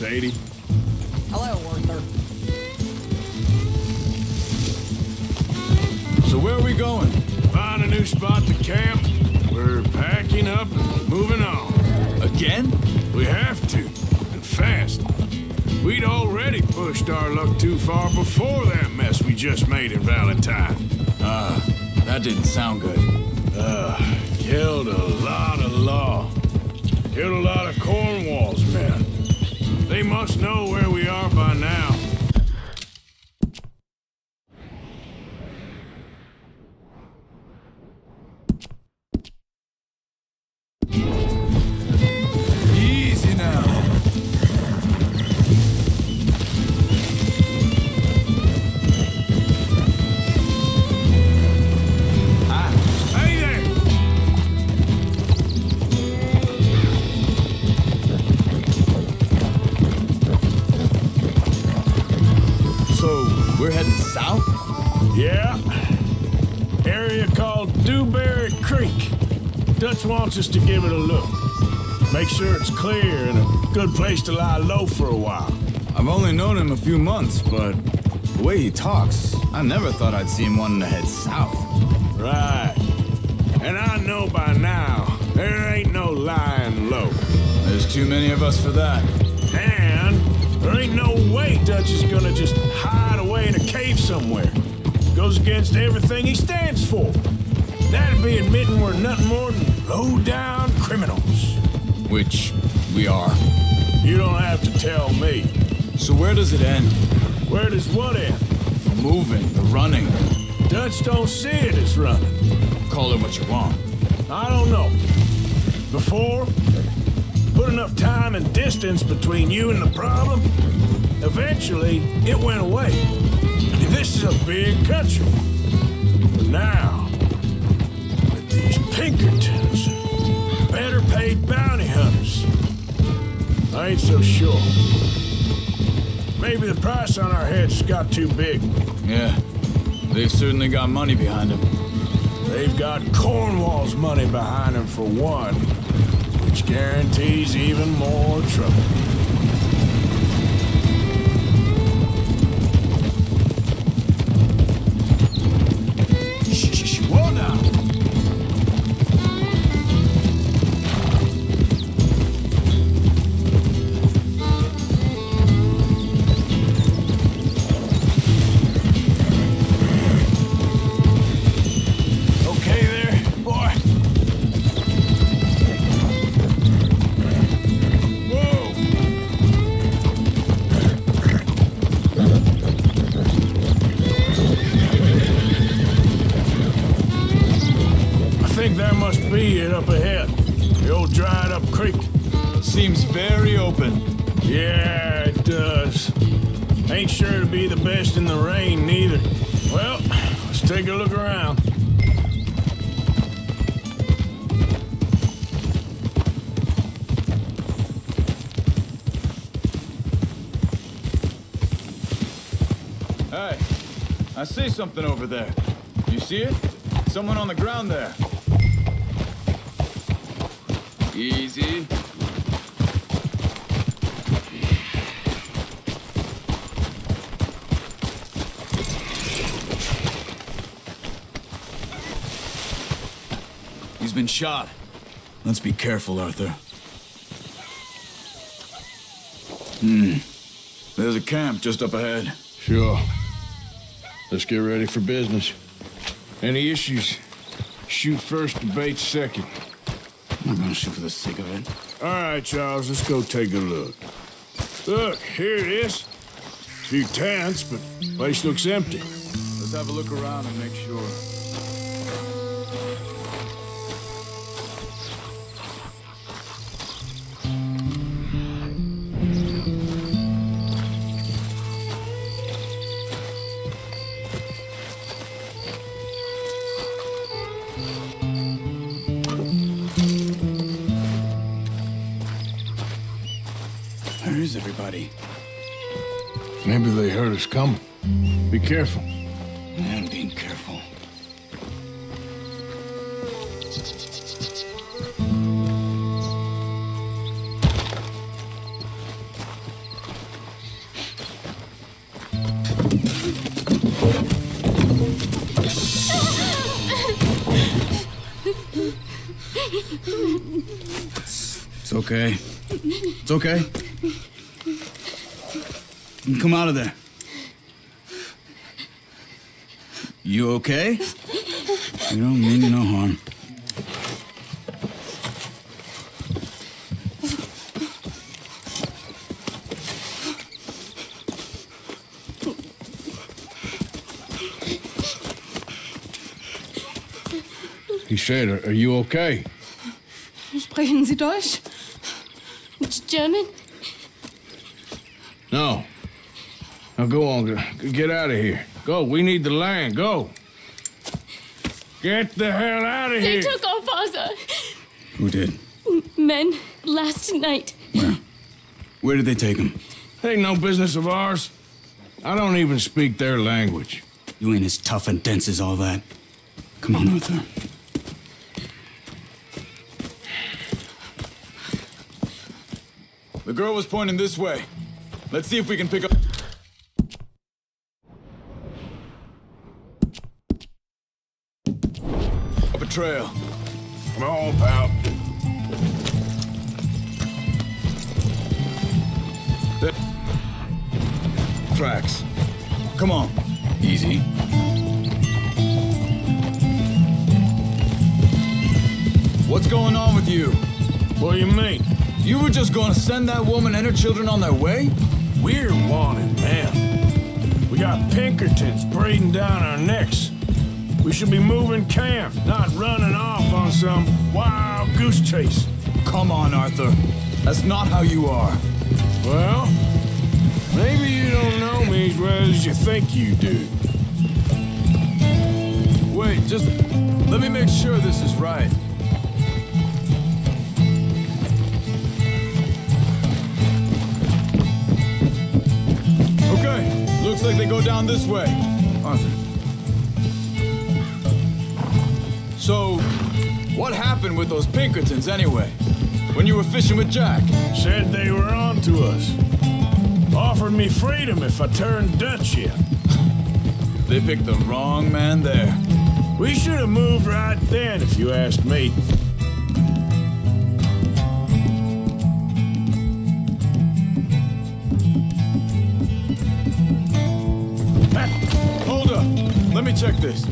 Sadie. Hello, Arthur. So where are we going? Find a new spot to camp. We're packing up and moving on. Again? We have to, and fast. We'd already pushed our luck too far before that mess we just made in Valentine. That didn't sound good. Killed a lot of law. Killed a lot of Cornwall's men. They must know where we are by now. Easy now. Hey there! We're heading south? Yeah. Area called Dewberry Creek. Dutch wants us to give it a look. Make sure it's clear and a good place to lie low for a while. I've only known him a few months, but the way he talks, I never thought I'd see him wanting to head south. Right. And I know by now, there ain't no lying low. There's too many of us for that. And there ain't no way Dutch is gonna just hide away in a cave somewhere. Goes against everything he stands for. That'd be admitting we're nothing more than low-down criminals. Which we are. You don't have to tell me. So where does it end? Where does what end? The moving, the running. Dutch don't see it as running. Call it what you want. I don't know. Before, put enough time and distance between you and the problem, eventually it went away. This is a big country. But now, with these Pinkertons, better paid bounty hunters, I ain't so sure. Maybe the price on our heads got too big. Yeah, they've certainly got money behind them. They've got Cornwall's money behind them for one, which guarantees even more trouble. Shh, whoa now! Up ahead, the old dried-up creek. Seems very open. Yeah, it does. Ain't sure to be the best in the rain, neither. Well, let's take a look around. Hey, I see something over there. You see it? Someone on the ground there. Easy. He's been shot. Let's be careful, Arthur. There's a camp just up ahead. Sure. Let's get ready for business. Any issues? Shoot first, debate second. I'm not gonna shoot for the sake of it. All right, Charles, let's go take a look. Look, here it is. A few tents, but the place looks empty. Let's have a look around and make sure. Where is everybody? Maybe they heard us coming. Be careful. I'm being careful. It's okay. It's okay. Come out of there. You okay? You don't mean you no harm. He said, are you okay? Sprechen Sie Deutsch? German? No. Now go on, get out of here. Go, we need the land, go. Get the hell out of They here. took our father. Who did? Men, last night. Where? Where did they take him? Ain't no business of ours. I don't even speak their language. You ain't as tough and dense as all that. Come on, Arthur. The girl was pointing this way. Let's see if we can pick up... a trail. Come on, pal. There. Tracks. Come on. Easy. What's going on with you? What do you mean? You were just gonna send that woman and her children on their way? We're wanted, man. We got Pinkertons breathing down our necks. We should be moving camp, not running off on some wild goose chase. Come on, Arthur. That's not how you are. Well, maybe you don't know me as well as you think you do. Wait, just let me make sure this is right. Okay, looks like they go down this way. Arthur. So, what happened with those Pinkertons anyway? When you were fishing with Jack? Said they were on to us. Offered me freedom if I turned Dutch yet. They picked the wrong man there. We should have moved right then, if you ask me. Hold up. Let me check this.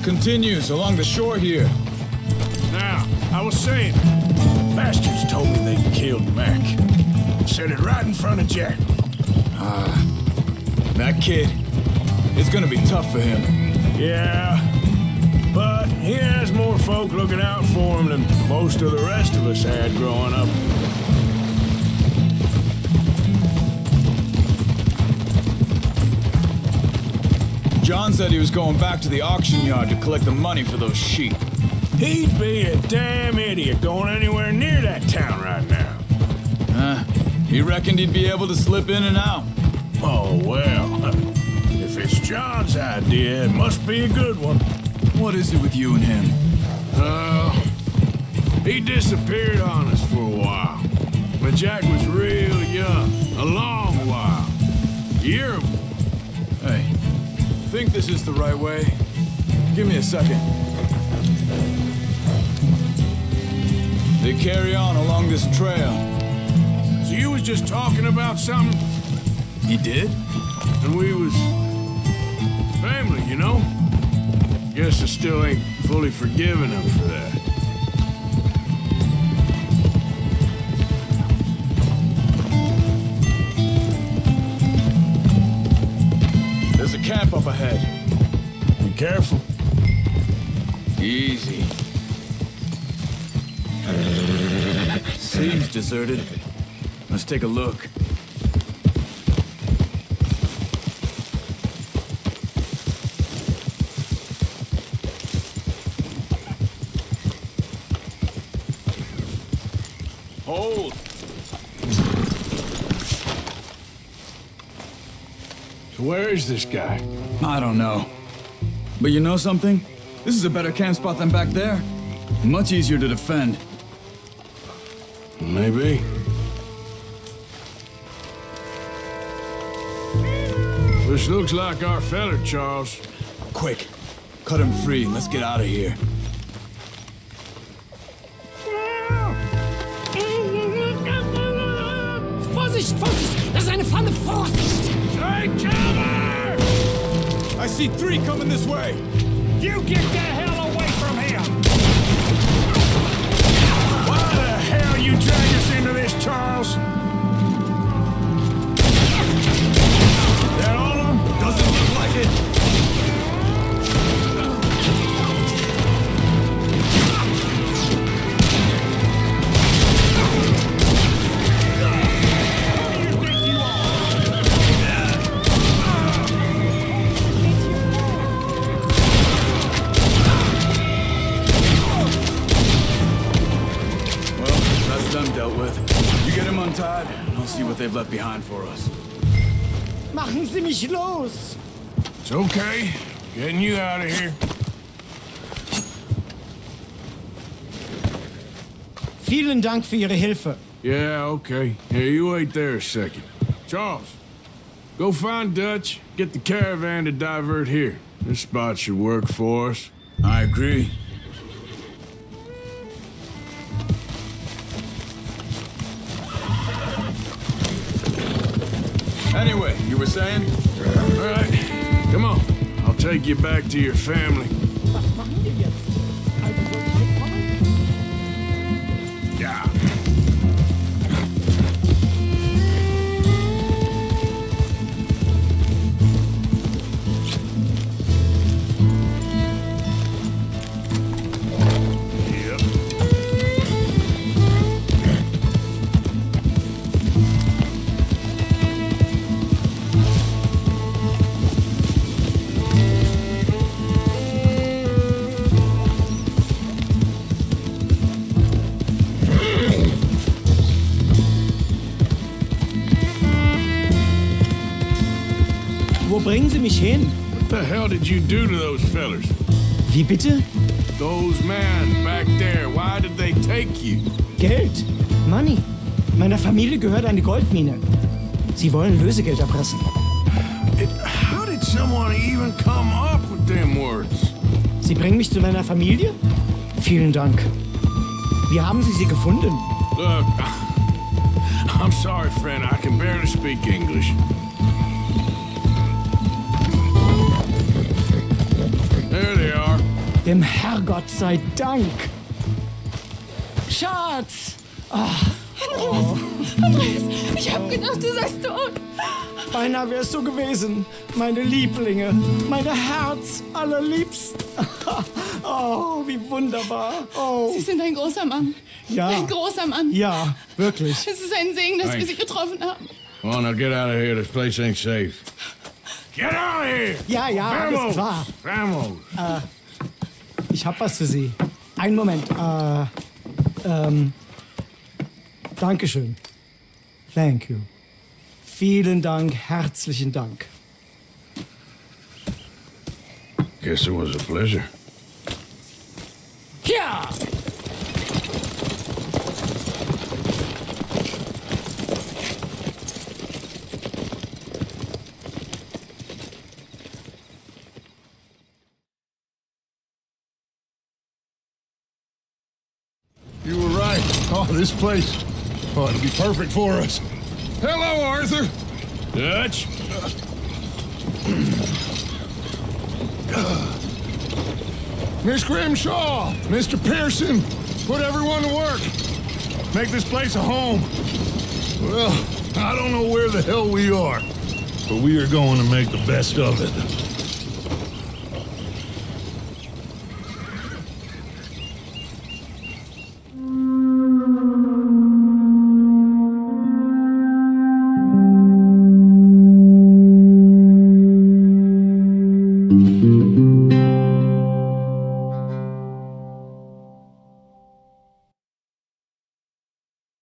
Continues along the shore here. Now, I was saying, bastards told me they killed Mac. Said it right in front of Jack. That kid, it's gonna be tough for him. Yeah, but he has more folk looking out for him than most of the rest of us had growing up. John said he was going back to the auction yard to collect the money for those sheep. He'd be a damn idiot going anywhere near that town right now. He reckoned he'd be able to slip in and out. Oh, well, if it's John's idea, it must be a good one. What is it with you and him? He disappeared on us for a while. When Jack was real young, a long while. Year. Hey, think this is the right way? Give me a second. They carry on along this trail. So you was just talking about something, He did? and we was family, you know? Guess I still ain't fully forgiven him for that. There's a camp up ahead. Be careful. Easy. Seems deserted. Let's take a look. Hold. So where is this guy? I don't know. But you know something? This is a better camp spot than back there. Much easier to defend. Maybe. This looks like our fella, Charles. Quick, cut him free and let's get out of here. Vorsicht, Vorsicht! Das ist eine Falle! Vorsicht! Take cover! I see 3 coming this way. You get the hell away from here! Why the hell you drag us into this, Charles? That all of them? Doesn't look like it. they've left behind for us. Machen Sie mich los! It's okay. Getting you out of here. Vielen Dank für Ihre Hilfe. Yeah, okay. Here, you wait there a second. Charles, go find Dutch. Get the caravan to divert here. This spot should work for us. I agree. Anyway, you were saying? All right, come on. I'll take you back to your family. Was machen wir jetzt? Also soll ich mitkommen? Yeah. Wo bringen Sie mich hin? What the hell did you do to those fellers? Wie bitte? Those men back there, why did they take you? Geld. Money. Meiner Familie gehört eine Goldmine. Sie wollen Lösegeld erpressen. How did someone even come up with them words? Sie bringen mich zu meiner Familie? Vielen Dank. Wie haben Sie sie gefunden? Look, I'm sorry, friend. I can barely speak English. There they are. Dem Herrgott sei Dank. Schatz! Andreas, ich hab gedacht, du seist tot. Beinahe wär's so gewesen. Meine Lieblinge, meine Herz allerliebsten. Oh, wie wunderbar. Oh. Sie sind ein großer Mann. Ja. Ein großer Mann. Ja, wirklich. Es ist ein Segen, dass wir Thanks. Sie getroffen haben. Come on, now get out of here. This place ain't safe. Get out of here! Ja, ja, alles klar. Vamos! Ich hab was für Sie. Einen Moment. Dankeschön. Thank you. Vielen Dank, herzlichen Dank. Guess it was a pleasure. Ja! You were right. Oh, this place. Oh, it'll be perfect for us. Hello, Arthur. Dutch. Miss Grimshaw, Mr. Pearson, put everyone to work. Make this place a home. Well, I don't know where the hell we are, but we are going to make the best of it.